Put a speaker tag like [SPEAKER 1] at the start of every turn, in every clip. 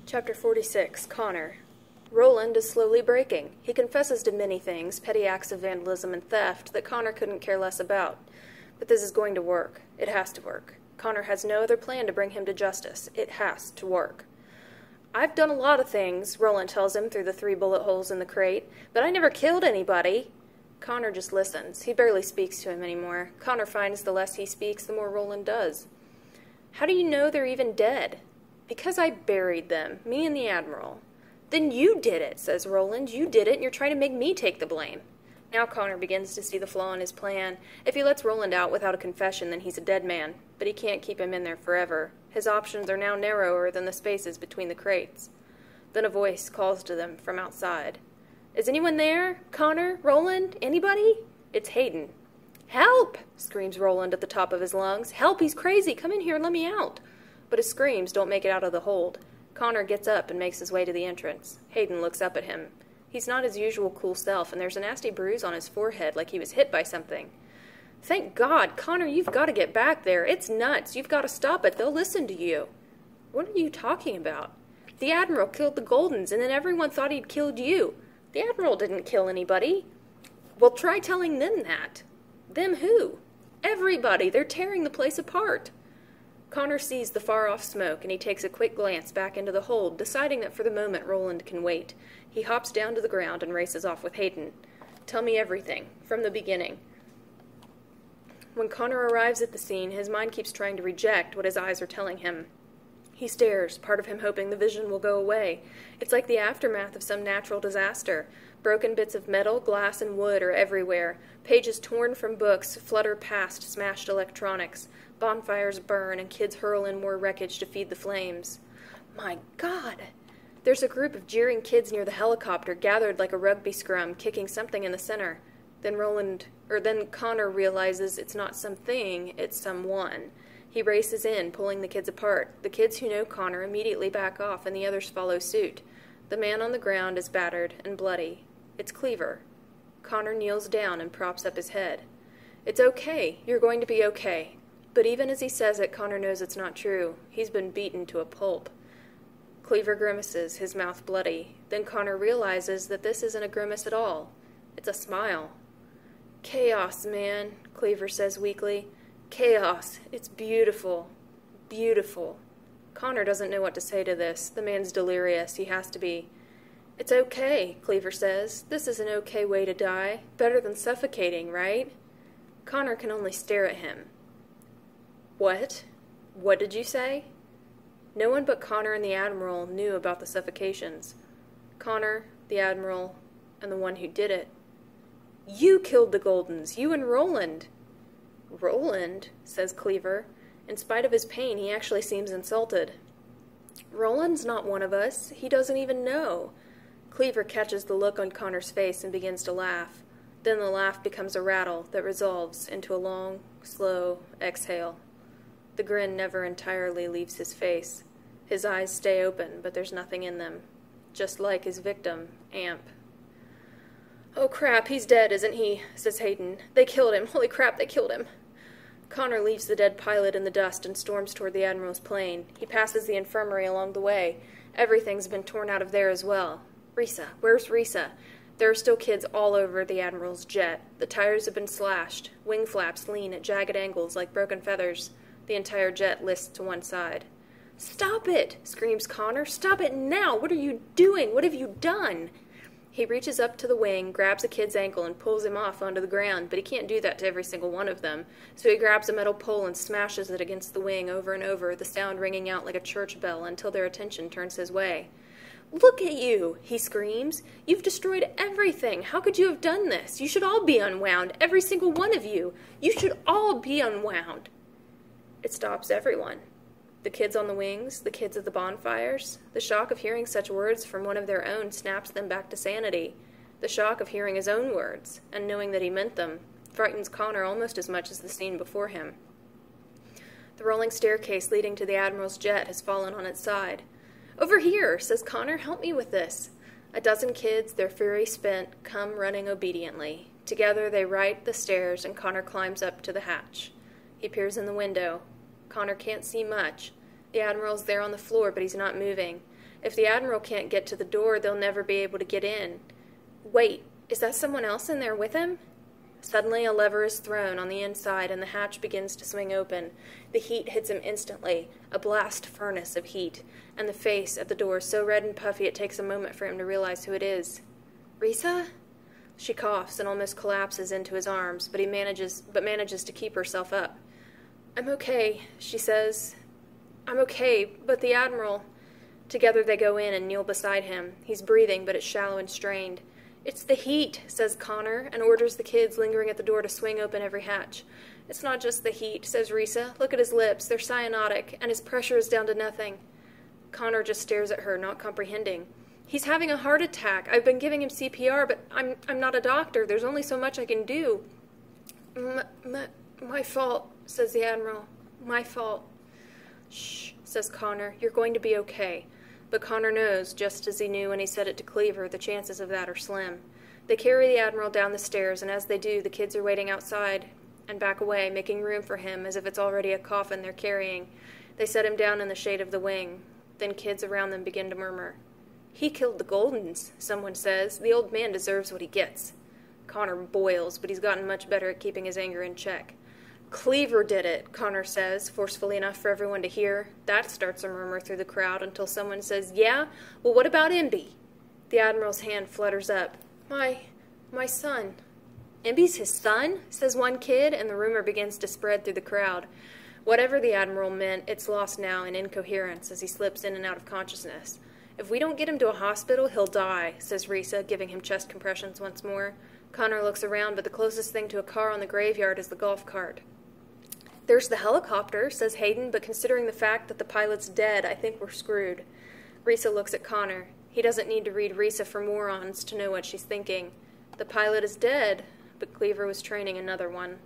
[SPEAKER 1] Chapter 46, Connor. Roland is slowly breaking. He confesses to many things, petty acts of vandalism and theft, that Connor couldn't care less about. But this is going to work. It has to work. Connor has no other plan to bring him to justice. It has to work. "I've done a lot of things," Roland tells him through the 3 bullet holes in the crate, "but I never killed anybody." Connor just listens. He barely speaks to him anymore. Connor finds the less he speaks, the more Roland does. "How do you know they're even dead?" "Because I buried them, me and the Admiral." "Then you did it," says Roland. "You did it, and you're trying to make me take the blame." Now Connor begins to see the flaw in his plan. If he lets Roland out without a confession, then he's a dead man. But he can't keep him in there forever. His options are now narrower than the spaces between the crates. Then a voice calls to them from outside. "Is anyone there? Connor? Roland? Anybody?" It's Hayden. "Help!" screams Roland at the top of his lungs. "Help! He's crazy! Come in here and let me out!" But his screams don't make it out of the hold. Connor gets up and makes his way to the entrance. Hayden looks up at him. He's not his usual cool self, and there's a nasty bruise on his forehead like he was hit by something. "Thank God! Connor, you've got to get back there. It's nuts. You've got to stop it. They'll listen to you." "What are you talking about?" "The Admiral killed the Goldens, and then everyone thought he'd killed you." "The Admiral didn't kill anybody." "Well, try telling them that." "Them who?" "Everybody. They're tearing the place apart." Connor sees the far-off smoke, and he takes a quick glance back into the hold, deciding that for the moment Roland can wait. He hops down to the ground and races off with Hayden. "Tell me everything, from the beginning." When Connor arrives at the scene, his mind keeps trying to reject what his eyes are telling him. He stares, part of him hoping the vision will go away. It's like the aftermath of some natural disaster. Broken bits of metal, glass, and wood are everywhere. Pages torn from books flutter past smashed electronics. Bonfires burn, and kids hurl in more wreckage to feed the flames. My God! There's a group of jeering kids near the helicopter, gathered like a rugby scrum, kicking something in the center. Then Connor realizes it's not something, it's someone. He races in, pulling the kids apart. The kids who know Connor immediately back off, and the others follow suit. The man on the ground is battered and bloody. It's Cleaver. Connor kneels down and props up his head. "It's okay. You're going to be okay." But even as he says it, Connor knows it's not true. He's been beaten to a pulp. Cleaver grimaces, his mouth bloody. Then Connor realizes that this isn't a grimace at all. It's a smile. "Chaos, man," Cleaver says weakly. "Chaos. It's beautiful. Beautiful." Connor doesn't know what to say to this. The man's delirious. He has to be. "It's okay," Cleaver says. "This is an okay way to die. Better than suffocating, right?" Connor can only stare at him. "What? What did you say?" No one but Connor and the Admiral knew about the suffocations. Connor, the Admiral, and the one who did it. "You killed the Goldens, you and Roland." "Roland?" says Cleaver. In spite of his pain, he actually seems insulted. "Roland's not one of us. He doesn't even know." Cleaver catches the look on Connor's face and begins to laugh. Then the laugh becomes a rattle that resolves into a long, slow exhale. The grin never entirely leaves his face. His eyes stay open, but there's nothing in them. Just like his victim, Amp. "Oh crap, he's dead, isn't he?" says Hayden. "They killed him. Holy crap, they killed him." Connor leaves the dead pilot in the dust and storms toward the Admiral's plane. He passes the infirmary along the way. Everything's been torn out of there as well. Risa, where's Risa? There are still kids all over the Admiral's jet. The tires have been slashed. Wing flaps lean at jagged angles like broken feathers. The entire jet lists to one side. "Stop it!" screams Connor. "Stop it now! What are you doing? What have you done?" He reaches up to the wing, grabs a kid's ankle, and pulls him off onto the ground, but he can't do that to every single one of them. So he grabs a metal pole and smashes it against the wing over and over, the sound ringing out like a church bell until their attention turns his way. "Look at you!" he screams. "You've destroyed everything! How could you have done this? You should all be unwound, every single one of you! You should all be unwound!" It stops everyone. The kids on the wings, the kids at the bonfires. The shock of hearing such words from one of their own snaps them back to sanity. The shock of hearing his own words, and knowing that he meant them, frightens Connor almost as much as the scene before him. The rolling staircase leading to the Admiral's jet has fallen on its side. "Over here," says Connor. "Help me with this." A dozen kids, their fury spent, come running obediently. Together they right the stairs, and Connor climbs up to the hatch. He peers in the window. Connor can't see much. The Admiral's there on the floor, but he's not moving. If the Admiral can't get to the door, they'll never be able to get in. Wait, is that someone else in there with him? Suddenly, a lever is thrown on the inside, and the hatch begins to swing open. The heat hits him instantly, a blast furnace of heat, and the face at the door so red and puffy it takes a moment for him to realize who it is. Risa? She coughs and almost collapses into his arms, but manages to keep herself up. I'm okay, she says. I'm okay, but the Admiral... Together they go in and kneel beside him. He's breathing, but it's shallow and strained. It's the heat, says Connor, and orders the kids lingering at the door to swing open every hatch. It's not just the heat, says Risa. Look at his lips. They're cyanotic, and his pressure is down to nothing. Connor just stares at her, not comprehending. He's having a heart attack. I've been giving him CPR, but I'm not a doctor. There's only so much I can do. My fault, says the Admiral. My fault. Shh, says Connor. You're going to be okay. But Connor knows, just as he knew when he said it to Cleaver, the chances of that are slim. They carry the Admiral down the stairs, and as they do, the kids are waiting outside and back away, making room for him as if it's already a coffin they're carrying. They set him down in the shade of the wing. Then kids around them begin to murmur. He killed the Goldens, someone says. The old man deserves what he gets. Connor boils, but he's gotten much better at keeping his anger in check. Cleaver did it, Connor says, forcefully enough for everyone to hear. That starts a murmur through the crowd until someone says, Yeah? Well, what about Imby? The Admiral's hand flutters up. My son. Imby's his son? Says one kid, and the rumor begins to spread through the crowd. Whatever the Admiral meant, it's lost now in incoherence as he slips in and out of consciousness. If we don't get him to a hospital, he'll die, says Risa, giving him chest compressions once more. Connor looks around, but the closest thing to a car on the graveyard is the golf cart. There's the helicopter, says Hayden, but considering the fact that the pilot's dead, I think we're screwed. Risa looks at Connor. He doesn't need to read Risa for morons to know what she's thinking. The pilot is dead, but Cleaver was training another one.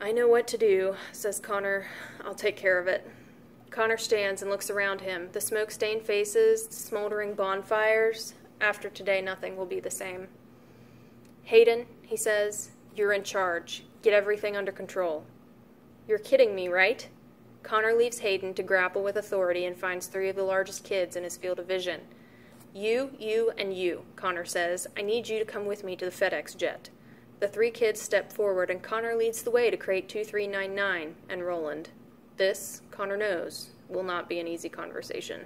[SPEAKER 1] I know what to do, says Connor. I'll take care of it. Connor stands and looks around him. The smoke-stained faces, the smoldering bonfires. After today, nothing will be the same. Hayden, he says, you're in charge. Get everything under control. You're kidding me, right? Connor leaves Hayden to grapple with authority and finds 3 of the largest kids in his field of vision. You, and you, Connor says. I need you to come with me to the FedEx jet. The 3 kids step forward, and Connor leads the way to crate 2399 and Roland. This, Connor knows, will not be an easy conversation.